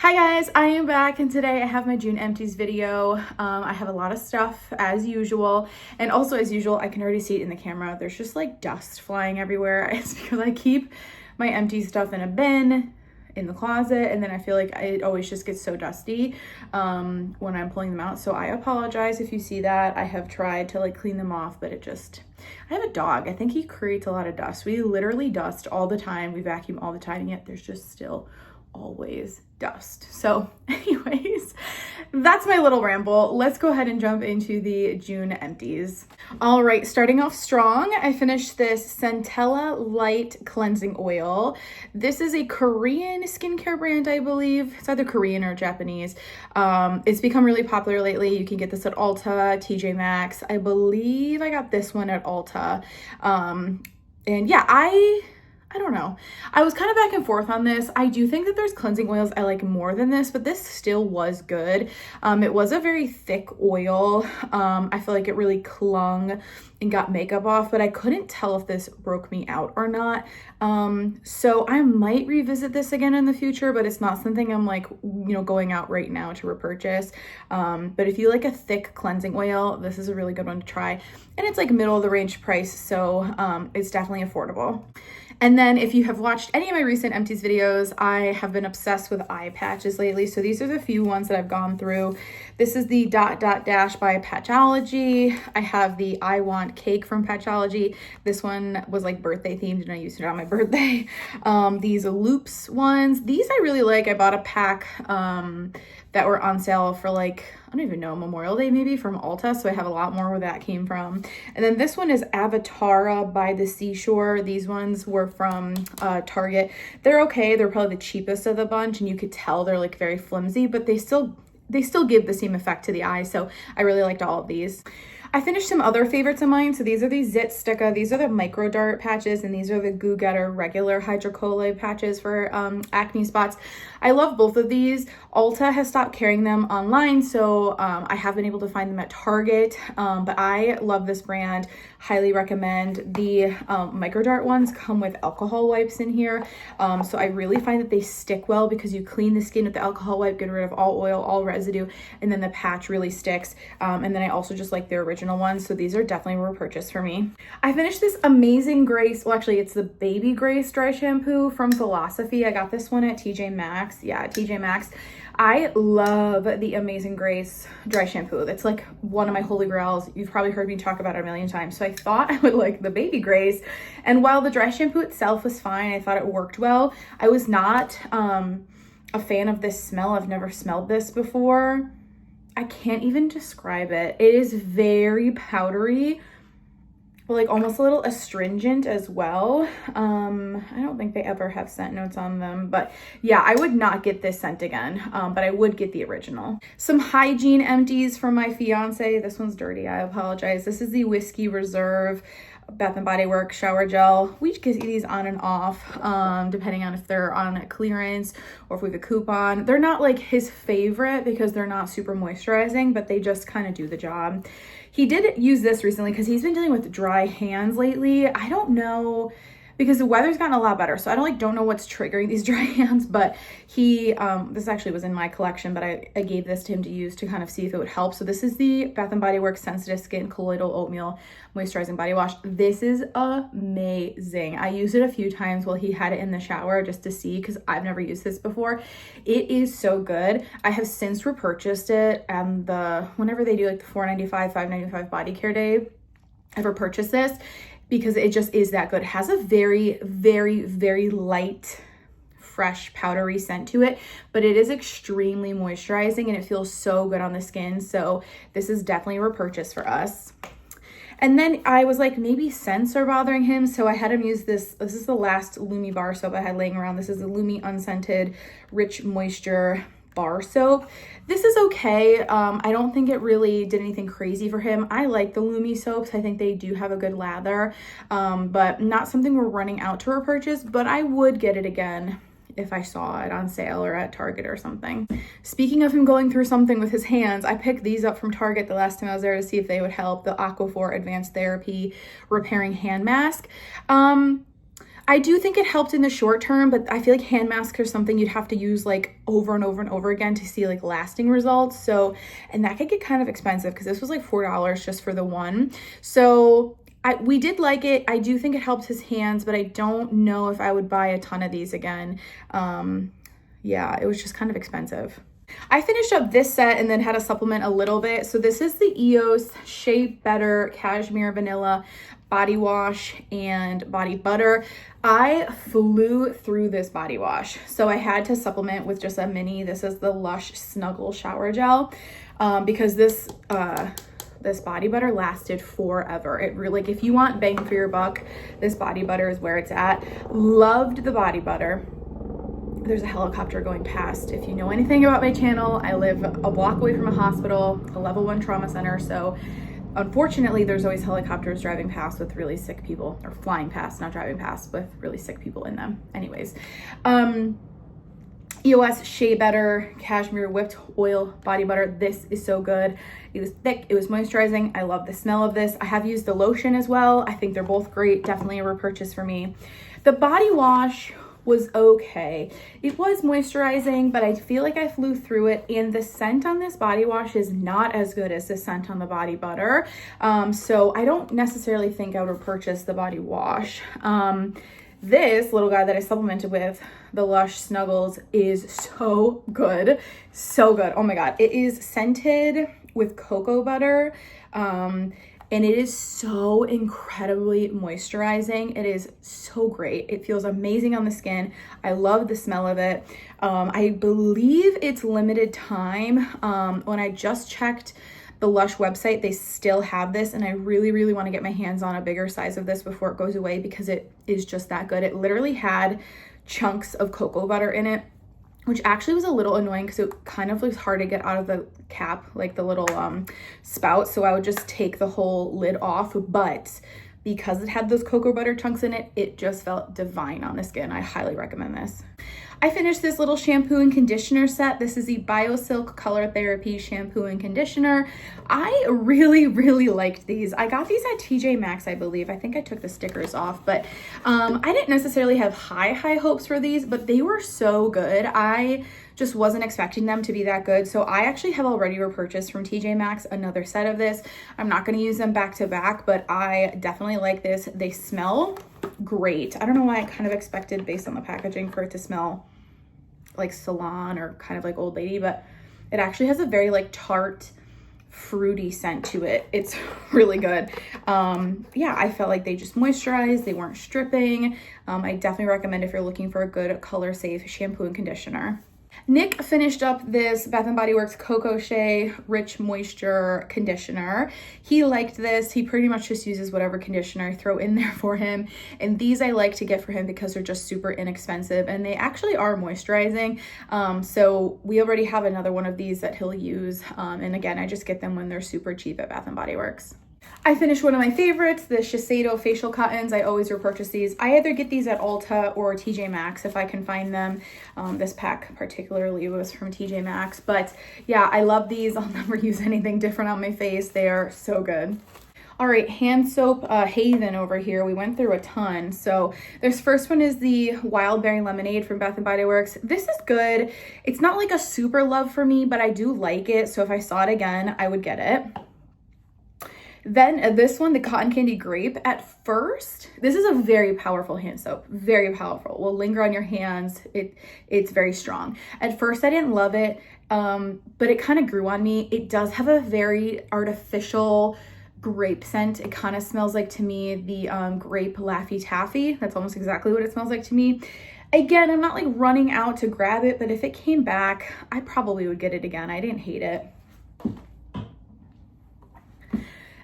Hi guys, I am back and today I have my June empties video. I have a lot of stuff as usual, and also as usual I can already see it in the camera. There's just like dust flying everywhere. It's because I keep my empty stuff in a bin in the closet, and then I feel like it always just gets so dusty when I'm pulling them out. So I apologize if you see that. I have tried to like clean them off, but I have a dog. I think he creates a lot of dust. We literally dust all the time. We vacuum all the time, and yet there's just still always dust. So anyways, that's my little ramble. Let's go ahead and jump into the June empties. All right, starting off strong, I finished this Santella Light Cleansing Oil. This is a Korean skincare brand, I believe. It's either Korean or Japanese. It's become really popular lately. You can get this at Ulta, TJ Maxx. I believe I got this one at Ulta. And yeah, I don't know. I was kind of back and forth on this. I do think that there's cleansing oils I like more than this, but this still was good. It was a very thick oil. I feel like it really clung and got makeup off, but I couldn't tell if this broke me out or not. So I might revisit this again in the future, but it's not something I'm like, going out right now to repurchase. But if you like a thick cleansing oil, this is a really good one to try. And it's like middle of the range price, so it's definitely affordable. And then if you have watched any of my recent empties videos, I have been obsessed with eye patches lately. So these are the few ones that I've gone through. This is the Dot Dot Dash by Patchology. I have the I Want Cake from Patchology. This one was like birthday themed and I used it on my birthday. These Loops ones, these I really like. I bought a pack that were on sale for like, I don't even know, Memorial Day maybe, from Ulta. So I have a lot more where that came from. And then this one is Avatara by the Seashore. These ones were from Target. They're okay. They're probably the cheapest of the bunch, and you could tell they're like very flimsy, but they still give the same effect to the eye. So I really liked all of these. I finished some other favorites of mine. So these are the Zit Sticka. These are the micro dart patches, and these are the Goo Getter regular hydrocolloid patches for acne spots. I love both of these. Ulta has stopped carrying them online, so I have been able to find them at Target, but I love this brand. Highly recommend. The micro dart ones come with alcohol wipes in here, so I really find that they stick well because you clean the skin with the alcohol wipe, get rid of all oil, all residue, and then the patch really sticks. And then I also just like the original ones, so these are definitely a purchase for me. I finished this Amazing Grace, well actually it's the Baby Grace dry shampoo from Philosophy. I got this one at TJ Maxx. Yeah, TJ Maxx. I love the Amazing Grace dry shampoo. That's like one of my holy grails. You've probably heard me talk about it a million times. So I thought I would like the Baby Grace. And while the dry shampoo itself was fine, I thought it worked well. I was not a fan of this smell. I've never smelled this before. I can't even describe it. It is very powdery, but like almost a little astringent as well. I don't think they ever have scent notes on them, but yeah, I would not get this scent again, but I would get the original. Some hygiene empties from my fiance. This one's dirty, I apologize. This is the Whiskey Reserve Bath and Body Works shower gel. We get these on and off, depending on if they're on clearance or if we have a coupon. They're not like his favorite because they're not super moisturizing, but they just kind of do the job. He did use this recently because he's been dealing with dry hands lately. I don't know, because the weather's gotten a lot better, so I don't know what's triggering these dry hands, but he, this actually was in my collection, but I gave this to him to use to kind of see if it would help. So this is the Bath & Body Works Sensitive Skin Colloidal Oatmeal Moisturizing Body Wash. This is amazing. I used it a few times while he had it in the shower just to see, because I've never used this before. It is so good. I have since repurchased it, and whenever they do like the $4.95, $5.95 body care day, I've repurchased this, because it just is that good. It has a very, very, very light, fresh, powdery scent to it, but it is extremely moisturizing and it feels so good on the skin. So this is definitely a repurchase for us. And then I was like, maybe scents are bothering him, so I had him use this. This is the last Lumi bar soap I had laying around. This is the Lumi Unscented Rich Moisture bar soap. This is okay. I don't think it really did anything crazy for him. I like the Lumi soaps. I think they do have a good lather, but not something we're running out to repurchase, but I would get it again if I saw it on sale or at Target or something. Speaking of him going through something with his hands, I picked these up from Target the last time I was there to see if they would help. The Aquaphor Advanced Therapy Repairing Hand Mask. I do think it helped in the short term, but I feel like hand masks are something you'd have to use like over and over and over again to see like lasting results. So, and that could get kind of expensive because this was like $4 just for the one. So we did like it. I do think it helped his hands, but I don't know if I would buy a ton of these again. Yeah, it was just kind of expensive. I finished up this set and then had to supplement a little bit. So this is the EOS Shea Better Cashmere Vanilla Body Wash and Body Butter. I flew through this body wash. So I had to supplement with just a mini. This is the Lush Snuggles Shower Gel because this body butter lasted forever. It really, like if you want bang for your buck, this body butter is where it's at. Loved the body butter. There's a helicopter going past. If you know anything about my channel, I live a block away from a hospital, a level 1 trauma center. So unfortunately, there's always helicopters driving past with really sick people, or flying past, not driving past, with really sick people in them. Anyways, EOS Shea Better Cashmere Whipped Oil Body Butter. This is so good. It was thick, it was moisturizing. I love the smell of this. I have used the lotion as well. I think they're both great. Definitely a repurchase for me. The body wash was okay. It was moisturizing, but I feel like I flew through it, and the scent on this body wash is not as good as the scent on the body butter. So I don't necessarily think I would purchase the body wash. This little guy that I supplemented with, the Lush Snuggles, is so good. So good. Oh my God. It is scented with cocoa butter. And it is so incredibly moisturizing. It is so great. It feels amazing on the skin. I love the smell of it. I believe it's limited time. When I just checked the Lush website, they still have this, and I really, really want to get my hands on a bigger size of this before it goes away because it is just that good. It literally had chunks of cocoa butter in it, which actually was a little annoying because it kind of was hard to get out of the cap, like the little spout. So I would just take the whole lid off, but because it had those cocoa butter chunks in it, it just felt divine on the skin. I highly recommend this. I finished this little shampoo and conditioner set. This is the BioSilk Color Therapy Shampoo and Conditioner. I really, really liked these. I got these at TJ Maxx, I believe. I think I took the stickers off, but I didn't necessarily have high hopes for these, but they were so good. I just wasn't expecting them to be that good. So I actually have already repurchased from TJ Maxx another set of this. I'm not going to use them back to back, but I definitely like this. They smell great. I don't know why I kind of expected, based on the packaging, for it to smell like salon or kind of like old lady, but it actually has a very like tart, fruity scent to it. It's really good. Yeah, I felt like they just moisturized. They weren't stripping. I definitely recommend if you're looking for a good color safe shampoo and conditioner. Nick finished up this Bath & Body Works Coco Shea Rich Moisture Conditioner. He liked this. He pretty much just uses whatever conditioner I throw in there for him. And these I like to get for him because they're just super inexpensive and they actually are moisturizing. So we already have another one of these that he'll use. And again, I just get them when they're super cheap at Bath & Body Works. I finished one of my favorites, the Shiseido Facial Cottons. I always repurchase these. I either get these at Ulta or TJ Maxx if I can find them. This pack particularly was from TJ Maxx. But yeah, I love these. I'll never use anything different on my face. They are so good. All right, hand soap Haven over here. We went through a ton. So this first one is the Wild Berry Lemonade from Bath & Body Works. This is good. It's not like a super love for me, but I do like it. So if I saw it again, I would get it. Then this one, the Cotton Candy Grape. At first, this is a very powerful hand soap, very powerful. Will linger on your hands. It's very strong. At first, I didn't love it, but it kind of grew on me. It does have a very artificial grape scent. It kind of smells like, to me, the grape Laffy Taffy. That's almost exactly what it smells like to me. Again, I'm not like running out to grab it, but if it came back, I probably would get it again. I didn't hate it.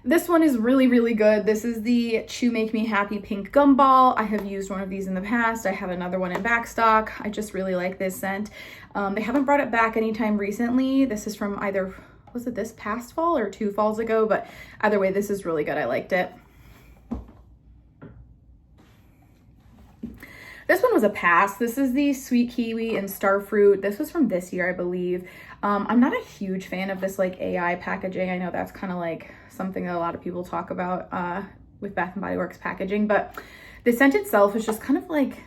This one is really, really good. This is the Chew Make Me Happy Pink Gumball. I have used one of these in the past. I have another one in back stock. I just really like this scent. They haven't brought it back anytime recently. This is from either, was it this past fall or 2 falls ago? But either way, this is really good. I liked it. This one was a pass. This is the Sweet Kiwi and Starfruit. This was from this year, I believe. I'm not a huge fan of this like AI packaging. I know that's kind of like something that a lot of people talk about with Bath & Body Works packaging, but The scent itself is just kind of like,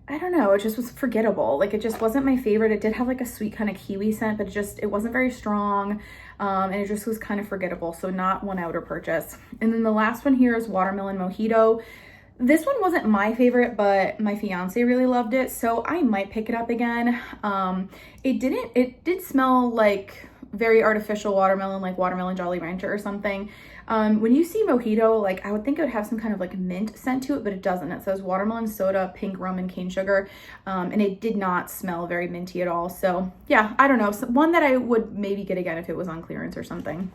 I don't know, it just was forgettable. Like it just wasn't my favorite. It did have like a sweet kind of kiwi scent, but it wasn't very strong. And it just was kind of forgettable. So not one outer purchase. And then the last one here is Watermelon Mojito. This one wasn't my favorite, but my fiance really loved it, so I might pick it up again. It did smell like very artificial watermelon, like watermelon Jolly Rancher or something. When you see Mojito, like I would think it would have some kind of like mint scent to it, but it doesn't. It says watermelon soda, pink rum, and cane sugar. And it did not smell very minty at all. So yeah, I don't know. One that I would maybe get again if it was on clearance or something.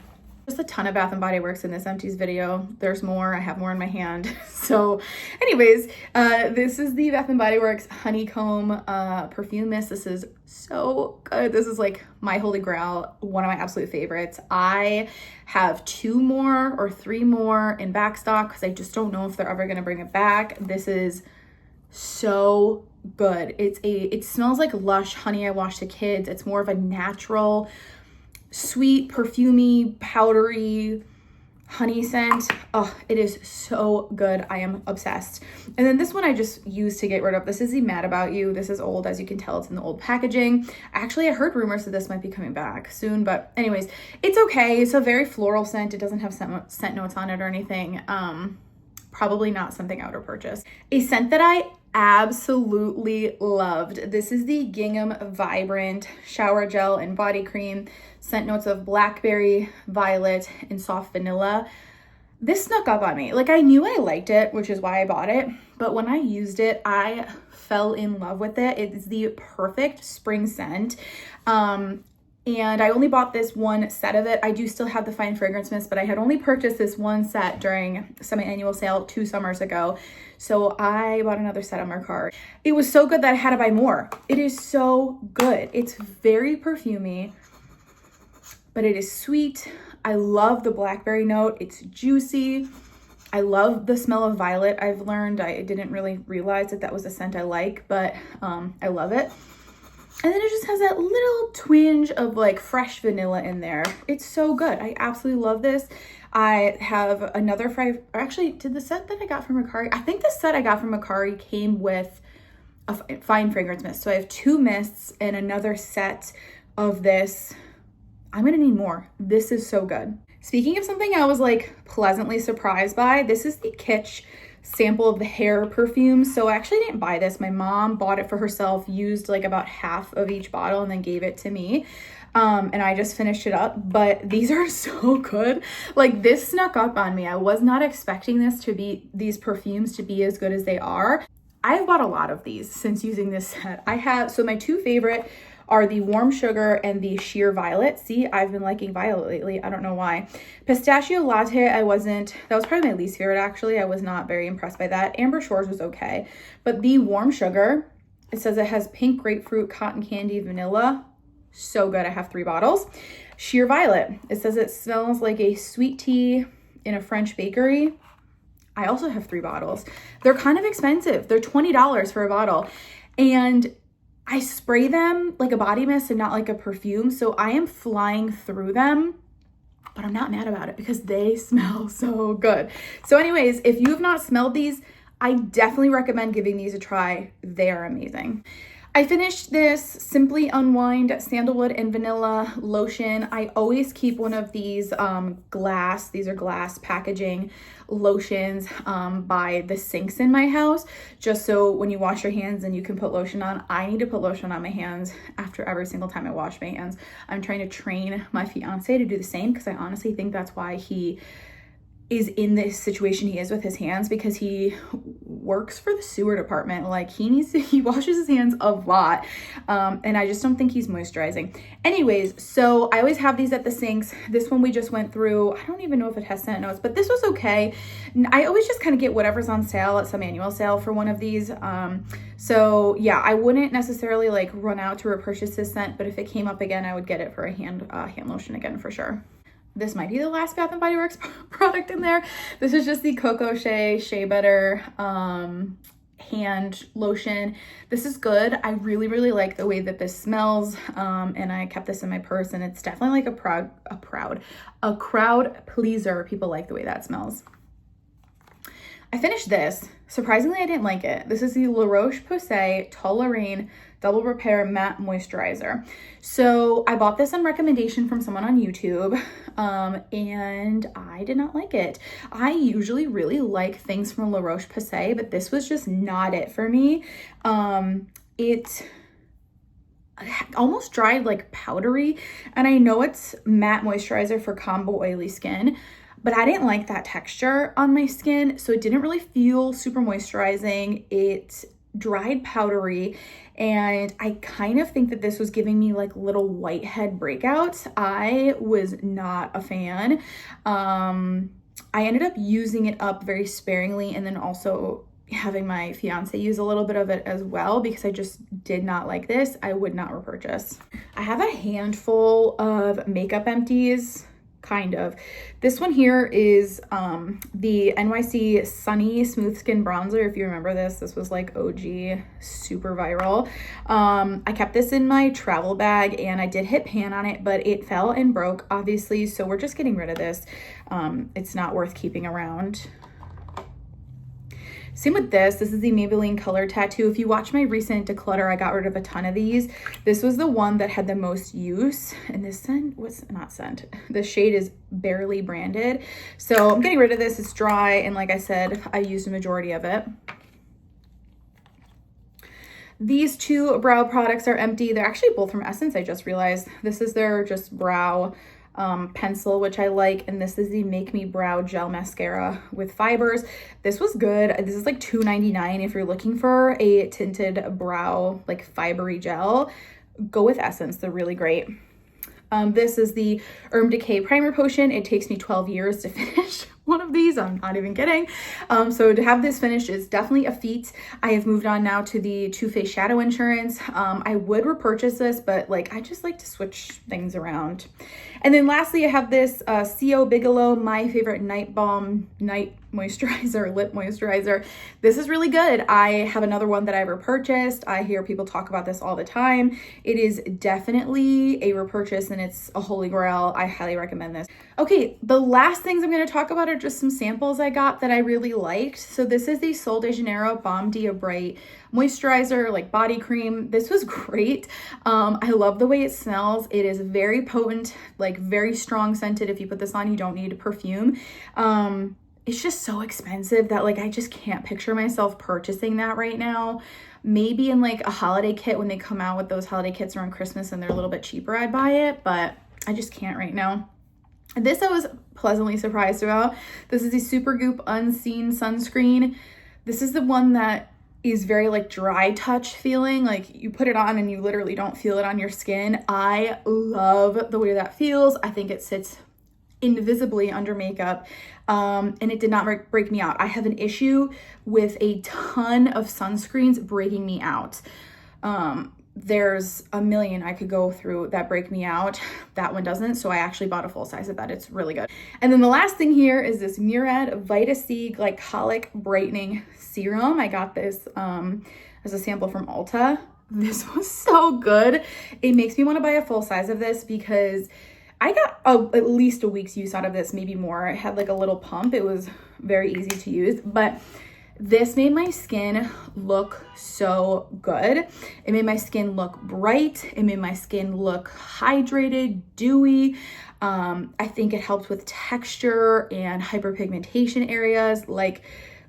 Just a ton of Bath & Body Works in this Empties video. There's more. I have more in my hand. So anyways, this is the Bath & Body Works Honeycomb Perfume Mist. This is so good. This is like my holy grail, one of my absolute favorites. I have 2 more or 3 more in backstock because I just don't know if they're ever going to bring it back. This is so good. It smells like Lush Honey I Wash the Kids. It's more of a natural, sweet, perfumey, powdery honey scent. Oh, it is so good. I am obsessed. And then this one I just used to get rid of. This is the Mad About You. This is old. As you can tell, it's in the old packaging. Actually, I heard rumors that this might be coming back soon, but anyways, it's okay. It's a very floral scent. It doesn't have scent notes on it or anything. Probably not something I would purchase. A scent that I absolutely loved. This is the Gingham Vibrant Shower Gel and Body Cream. Scent notes of blackberry, violet, and soft vanilla. This snuck up on me. Like I knew I liked it, which is why I bought it. But when I used it, I fell in love with it. It is the perfect spring scent. And I only bought this one set of it. I do still have the Fine Fragrance Mist, but I had only purchased this one set during semi-annual sale 2 summers ago. So I bought another set on Mercari. It was so good that I had to buy more. It is so good. It's very perfumey, but it is sweet. I love the blackberry note. It's juicy. I love the smell of violet. I've learned, I didn't really realize that was a scent I like, but I love it. And then it just has that little twinge of like fresh vanilla in there. It's so good. I absolutely love this. I have another actually, did the set that I got from Mercari, I think the set I got from Mercari came with a Fine Fragrance Mist. So I have 2 mists and another set of this. I'm gonna need more. This is so good. Speaking of something I was like pleasantly surprised by, this is the Kitsch sample of the hair perfume. So I actually didn't buy this. My mom bought it for herself, used like about half of each bottle and then gave it to me. And I just finished it up, but these are so good. Like this snuck up on me. I was not expecting these perfumes to be as good as they are. I've bought a lot of these since using this set. So my 2 favorite are the Warm Sugar and the Sheer Violet. See, I've been liking violet lately. I don't know why. Pistachio Latte, that was probably my least favorite actually. I was not very impressed by that. Amber Shores was okay. But the Warm Sugar, it says it has pink grapefruit, cotton candy, vanilla. So good. I have 3 bottles. Sheer Violet, it says it smells like a sweet tea in a French bakery. I also have 3 bottles. They're kind of expensive. They're $20 for a bottle. And I spray them like a body mist and not like a perfume. So I am flying through them, but I'm not mad about it because they smell so good. So anyways, if you have not smelled these, I definitely recommend giving these a try. They are amazing. I finished this Simply Unwind Sandalwood and Vanilla Lotion. I always keep one of these these are glass packaging lotions by the sinks in my house, just so when you wash your hands and you can put lotion on. I need to put lotion on my hands after every single time I wash my hands. I'm trying to train my fiance to do the same because I honestly think that's why he is in this situation he is with his hands, because he works for the sewer department. Like he washes his hands a lot. And I just don't think he's moisturizing. Anyways, so I always have these at the sinks. This one we just went through. I don't even know if it has scent notes, but this was okay. I always just kind of get whatever's on sale at some annual sale for one of these. So yeah, I wouldn't necessarily like run out to repurchase this scent, but if it came up again, I would get it for a hand lotion again for sure. This might be the last Bath & Body Works product in there. This is just the Coco Shea Butter hand lotion. This is good. I really, really like the way that this smells. And I kept this in my purse, and it's definitely like a crowd pleaser. People like the way that smells. I finished this. Surprisingly, I didn't like it. This is the La Roche-Posay Toleriane Double Repair Matte Moisturizer. So I bought this on recommendation from someone on YouTube, and I did not like it. I usually really like things from La Roche-Posay, but this was just not it for me. It almost dried like powdery, and I know it's matte moisturizer for combo oily skin, but I didn't like that texture on my skin, so it didn't really feel super moisturizing. It dried powdery, and I kind of think that this was giving me like little whitehead breakouts. I was not a fan. I ended up using it up very sparingly, and then also having my fiance use a little bit of it as well, because I just did not like this. I would not repurchase. I have a handful of makeup empties. Kind of. This one here is the NYC Sunny Smooth Skin Bronzer. If you remember this, this was like OG, super viral. I kept this in my travel bag, and I did hit pan on it, but it fell and broke, obviously, so we're just getting rid of this. It's not worth keeping around. Same with this. This is the Maybelline Color Tattoo. If you watch my recent declutter, I got rid of a ton of these. This was the one that had the most use, and this scent was not scent. The shade is barely branded. So I'm getting rid of this. It's dry, and like I said, I used a majority of it. These two brow products are empty. They're actually both from Essence, I just realized. This is their just brow pencil, which I like, and this is the Make Me Brow Gel Mascara with fibers. This was good. This is like $2.99. If you're looking for a tinted brow like fibery gel, go with Essence. They're really great. This is the Decay Primer Potion. It takes me 12 years to finish one of these. I'm not even kidding. So to have this finished is definitely a feat. I have moved on now to the Too Faced Shadow Insurance. I would repurchase this, but like I just like to switch things around. And then lastly, I have this CO Bigelow My Favorite Night Balm Night Moisturizer, Lip Moisturizer. This is really good. I have another one that I repurchased. I hear people talk about this all the time. It is definitely a repurchase, and it's a holy grail. I highly recommend this. Okay, the last things I'm going to talk about are just some samples I got that I really liked. So this is the Sol de Janeiro Balm Dia Bright Moisturizer, like body cream. This was great. I love the way it smells. It is very potent, like very strong scented. If you put this on, you don't need perfume. It's just so expensive that like I just can't picture myself purchasing that right now. Maybe in like a holiday kit, when they come out with those holiday kits around Christmas and they're a little bit cheaper, I'd buy it, but I just can't right now. This I was pleasantly surprised about. This is the Supergoop Unseen Sunscreen. This is the one that is very like dry touch feeling. Like you put it on and you literally don't feel it on your skin. I love the way that feels. I think it sits invisibly under makeup, and it did not break me out. I have an issue with a ton of sunscreens breaking me out. There's a million I could go through that break me out. That one doesn't, so I actually bought a full size of that. It's really good. And then the last thing here is this Murad Vita C Glycolic Brightening Serum. I got this as a sample from Ulta. This was so good. It makes me want to buy a full size of this because I got at least a week's use out of this, maybe more. It had like a little pump. It was very easy to use, but this made my skin look so good. It made my skin look bright. It made my skin look hydrated, dewy. I think it helped with texture and hyperpigmentation areas. Like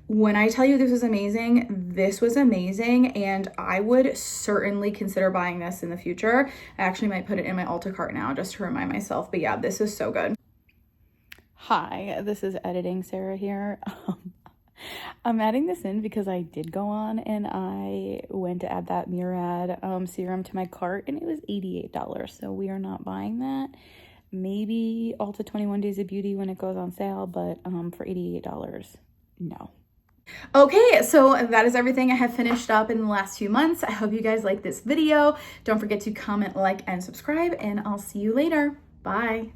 when I tell you this was amazing, and I would certainly consider buying this in the future. I actually might put it in my Ulta cart now just to remind myself, but yeah, this is so good. Hi, this is Editing Sarah here. I'm adding this in because I did go on and I went to add that Murad serum to my cart, and it was $88, so we are not buying that. Maybe Ulta 21 Days of Beauty when it goes on sale, but for $88, no. Okay, so that is everything I have finished up in the last few months. I hope you guys like this video. Don't forget to comment, like, and subscribe, and I'll see you later. Bye.